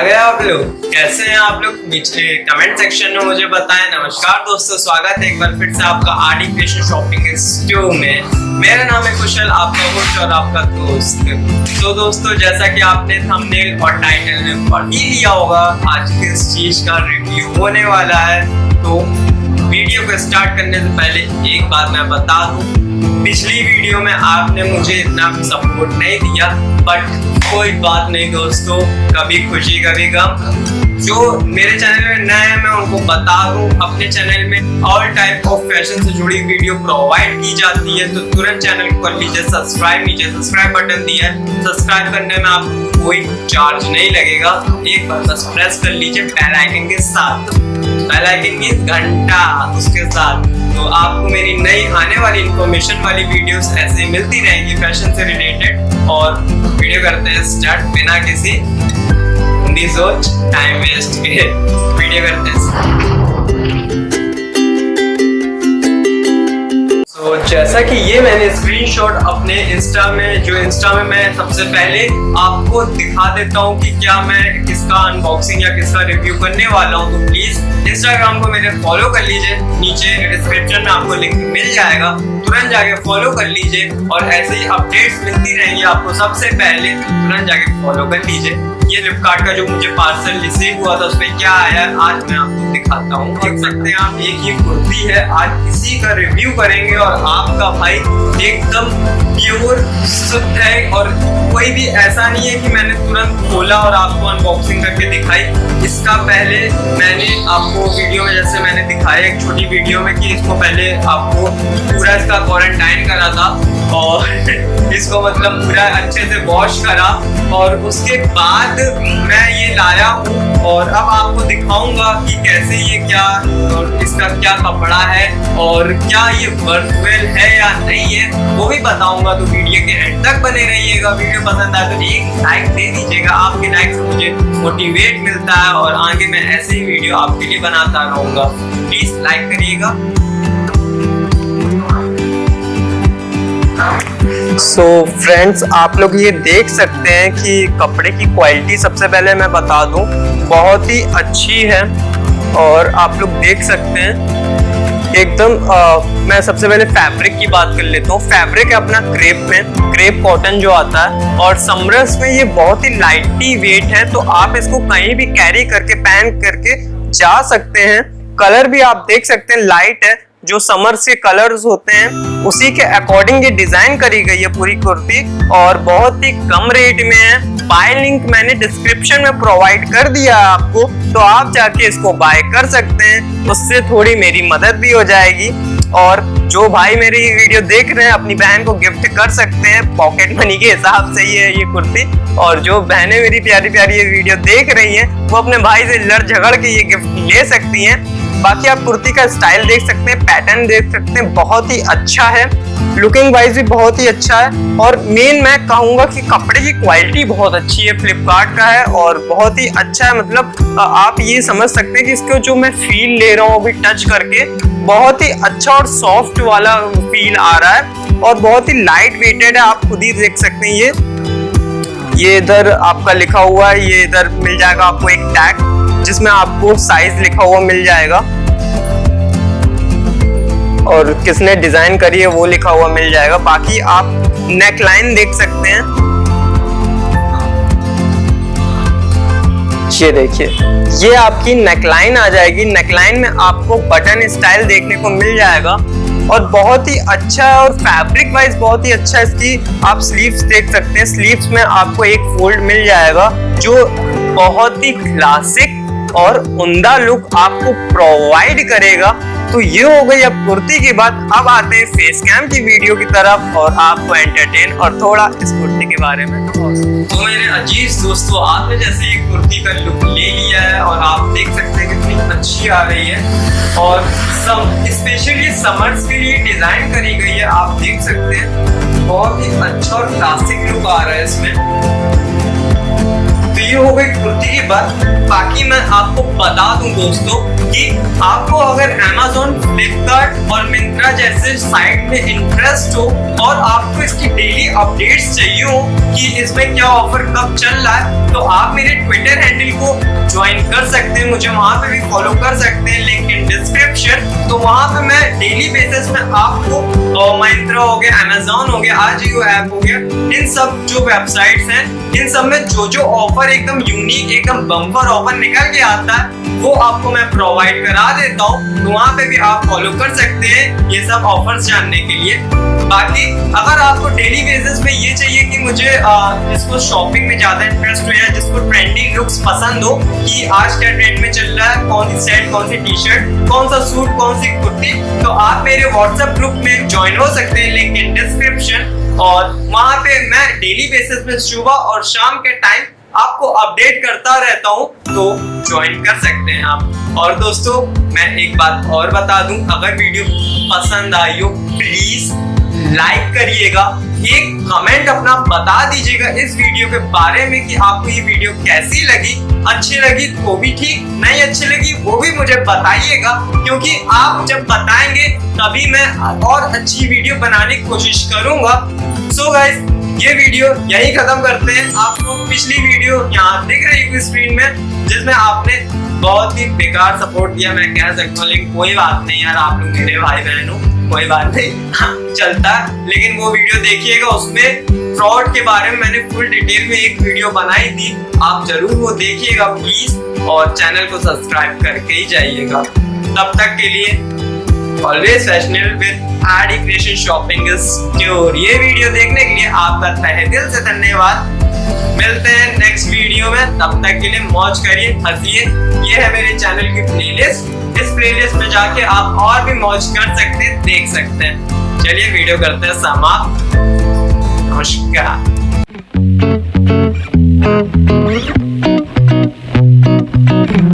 आ गए आप लोग। कैसे हैं आप लोग? नीचे कमेंट सेक्शन में मुझे बताएं। नमस्कार दोस्तों, स्वागत है एक बार फिर से आपका RDcreation शॉपिंग स्टूडियो में। मेरा नाम है कुशल, आपका होस्ट और आपका दोस्त। तो दोस्तों, जैसा कि आपने थंबनेल और टाइटल में पढ़ ही लिया होगा, आज किस चीज का रिव्यू होने वाला है। तो वीडियो को स्टार्ट करने से पहले एक बात मैं बता दूं, पिछली वीडियो में आपने मुझे इतना सपोर्ट नहीं दिया, बट कोई बात नहीं दोस्तों, कभी खुशी कभी गम। जो मेरे चैनल में नए हैं मैं उनको बता दूं, अपने चैनल में ऑल टाइप ऑफ फैशन से जुड़ी वीडियो प्रोवाइड की जाती है, तो तुरंत चैनल को कर लीजिए सब्सक्राइब। नीचे सब्सक्राइब बटन दिया है, सब्सक्राइब करने में आपको कोई चार्ज नहीं लगेगा, एक बार बस प्रेस कर लीजिए बेल आइकन के साथ, बेल आइकन की घंटा उसके साथ। तो आपको मेरी नई आने वाली इंफॉर्मेशन वाली वीडियोस ऐसे मिलती रहेंगी फैशन से रिलेटेड। और वीडियो करते हैं स्टार्ट बिना किसी हिंदी सोच टाइम वेस्ट के, वीडियो करते हैं। तो जैसा कि ये मैंने स्क्रीनशॉट अपने इंस्टा में मैं सबसे पहले आपको दिखा देता हूँ कि क्या मैं किसका अनबॉक्सिंग या किसका रिव्यू करने वाला हूँ। तो प्लीज इंस्टाग्राम को मेरे फॉलो कर लीजिए, नीचे डिस्क्रिप्शन में आपको लिंक मिल जाएगा, तुरंत जाके फॉलो कर लीजिए। और ऐसे ही अपडेट्स मिलती रहेंगी आपको सबसे पहले, तुरंत जाके फॉलो कर लीजिए। ये फ्लिपकार्ट का जो मुझे पार्सल रिसीव हुआ था उसमें क्या आया आज मैं आपको दिखाता हूँ। देख सकते हैं आप, एक ही कुर्ती है, आज इसी का रिव्यू करेंगे। और आपका भाई एकदम प्योर शुद्ध है, और कोई भी ऐसा नहीं है कि मैंने तुरंत खोला और आपको अनबॉक्सिंग करके दिखाई। इसका पहले मैंने आपको वीडियो में जैसे मैंने दिखाया एक छोटी वीडियो में कि इसको पहले आपको पूरा इसका क्वारंटाइन करा था और इसको मतलब पूरा अच्छे से वॉश करा, और उसके बाद मैं ये लाया हूँ। और अब आपको दिखाऊंगा कि कैसे ये क्या और इसका क्या कपड़ा है और क्या ये वर्चुअल है या नहीं है, वो भी बताऊंगा। तो वीडियो के एंड तक बने रहिएगा। वीडियो पसंद आए तो एक लाइक दे दीजिएगा, आपके लाइक से मुझे मोटिवेट मिलता है और आगे मैं ऐसे ही वीडियो आपके लिए बनाता रहूंगा। प्लीज लाइक करिएगा। सो फ्रेंड्स, आप लोग ये देख सकते हैं कि कपड़े की क्वालिटी सबसे पहले मैं बता दूं बहुत ही अच्छी है। और आप लोग देख सकते हैं एकदम मैं सबसे पहले फैब्रिक की बात कर लेता हूँ। फैब्रिक है अपना क्रेप कॉटन जो आता है, और समर्स में ये बहुत ही लाइटली वेट है, तो आप इसको कहीं भी कैरी करके पहन करके जा सकते हैं। कलर भी आप देख सकते हैं लाइट है, जो समर्स के कलर्स होते हैं उसी के अकॉर्डिंग ये डिजाइन करी गई है पूरी कुर्ती, और बहुत ही कम रेट में है। बाय लिंक मैंने डिस्क्रिप्शन में प्रोवाइड कर दिया है आपको, तो आप जाके इसको बाय कर सकते हैं, उससे थोड़ी मेरी मदद भी हो जाएगी। और जो भाई मेरी वीडियो देख रहे हैं अपनी बहन को गिफ्ट कर सकते हैं पॉकेट मनी के हिसाब से ये कुर्ती। और जो बहनें मेरी प्यारी प्यारी ये वीडियो देख रही हैं वो अपने भाई से लड़ झगड़ के ये गिफ्ट ले सकती हैं। बाकी आप कुर्ती का स्टाइल देख सकते हैं, पैटर्न देख सकते हैं, बहुत ही अच्छा है, लुकिंग वाइज भी बहुत ही अच्छा है। और मेन मैं कहूँगा कि कपड़े की क्वालिटी बहुत अच्छी है, फ्लिपकार्ट का है और बहुत ही अच्छा है। मतलब आप ये समझ सकते हैं कि इसको जो मैं फील ले रहा हूँ अभी टच करके, बहुत ही अच्छा और सॉफ्ट वाला फील आ रहा है, और बहुत ही लाइट वेटेड है। आप खुद ही देख सकते हैं, ये इधर आपका लिखा हुआ है, ये इधर मिल जाएगा आपको एक टैग जिसमें आपको साइज लिखा हुआ मिल जाएगा, और किसने डिजाइन करी है वो लिखा हुआ मिल जाएगा। बाकी आप नेकलाइन देख सकते हैं, ये देखिए, ये आपकी नेकलाइन आ जाएगी। नेकलाइन में आपको बटन स्टाइल देखने को मिल जाएगा, और बहुत ही अच्छा है, और फैब्रिक वाइज बहुत ही अच्छा है। इसकी आप स्लीव्स देख सकते हैं, स्लीव्स में आपको एक फोल्ड मिल जाएगा जो बहुत ही क्लासिक और उम्दा लुक आपको प्रोवाइड करेगा। तो ये हो गई अब कुर्ती की बात। अब आते हैं फेस कैम की वीडियो की तरफ और आपको एंटरटेन और थोड़ा इस कुर्ती के बारे में। तो मेरे अजीज दोस्तों, आपने जैसे ये कुर्ती का लुक ले लिया है और आप देख सकते हैं कितनी अच्छी आ रही है, और स्पेशली समर्स के लिए डिजाइन करी गई है। आप देख सकते हैं बहुत ही अच्छा और क्लासिक लुक आ रहा है इसमें। तो ये हो गई कुर्ती की बात। बाकी मैं आपको बता दूं दोस्तों कि आपको अगर अमेज़न, फ्लिपकार्ट और मिंत्रा जैसे साइट में इंटरेस्ट हो और आपको इसकी डेली अपडेट्स चाहिए हो कि इसमें क्या ऑफर कब चल रहा है, तो आप मेरे ट्विटर हैंडल को ज्वाइन कर सकते हैं, मुझे वहां पे भी फॉलो कर सकते हैं, लिंक इन डिस्क्रिप्शन। तो वहां पे मैं डेली बेसिस में आपको मिंत्रा हो गया, अमेज़न हो गया, आजियो ऐप हो गया, इन सब जो वेबसाइट्स हैं इन सब में जो ऑफर एकदम यूनिक, एकदम बम्पर ऑफर निकल के आता है वो आपको मैं प्रोवाइड करा देता हूँ। तो वहाँ पे भी आप फॉलो कर सकते हैं ये सब ऑफर्स जानने के लिए। बाकी अगर आपको डेली बेसिस में ये चाहिए कि मुझे जिसको शॉपिंग में ज्यादा इंटरेस्ट हो या जिसको ट्रेंडी लुक्स पसंद हो कि आज क्या ट्रेंड में चल रहा है, कौन सी सेट, कौन सी टी शर्ट, कौन सा सूट, कौन सी कुर्ती, तो आप मेरे व्हाट्सएप ग्रुप में ज्वाइन हो सकते हैं, लिंक इन डिस्क्रिप्शन। और वहाँ पे मैं डेली बेसिस में सुबह और शाम के टाइम आपको अपडेट करता रहता हूँ, तो ज्वाइन कर सकते हैं आप। और दोस्तों मैं एक बात और बता दूं, अगर वीडियो पसंद आई हो प्लीज लाइक करिएगा, एक कमेंट अपना बता दीजिएगा इस वीडियो के बारे में कि आपको ये वीडियो कैसी लगी, अच्छी लगी तो भी ठीक, नहीं अच्छी लगी वो भी मुझे बताइएगा, क्योंकि आप जब बताएंगे तभी मैं और अच्छी वीडियो बनाने की कोशिश करूंगा। सो गाइस ये वीडियो यही खत्म करते हैं। आपको पिछली वीडियो यहाँ दिख रही है स्क्रीन में जिसमें आपने बहुत ही बेकार सपोर्ट दिया मैं कह सकता हूँ, लेकिन कोई बात नहीं यार, आप लोग मेरे भाई बहन हो, कोई बात नहीं, हाँ, चलता है। लेकिन वो वीडियो देखिएगा, उसमें फ्रॉड के बारे में मैंने फुल डिटेल में एक वीडियो बनाई थी, आप जरूर वो देखिएगा प्लीज, और चैनल को सब्सक्राइब करके ही जाइएगा। तब तक के लिए always fashionable with RDcreation shopping is cure. ये वीडियो देखने के लिए आपका तहे दिल से धन्यवाद। मिलते हैं नेक्स्ट वीडियो में, तब तक के लिए मौज करिए, हंसिए। ये है मेरे चैनल की प्लेलिस्ट, इस प्लेलिस्ट में जाके आप और भी मौज कर सकते हैं, देख सकते हैं। चलिए वीडियो करते हैं समाप्त। नमस्कार।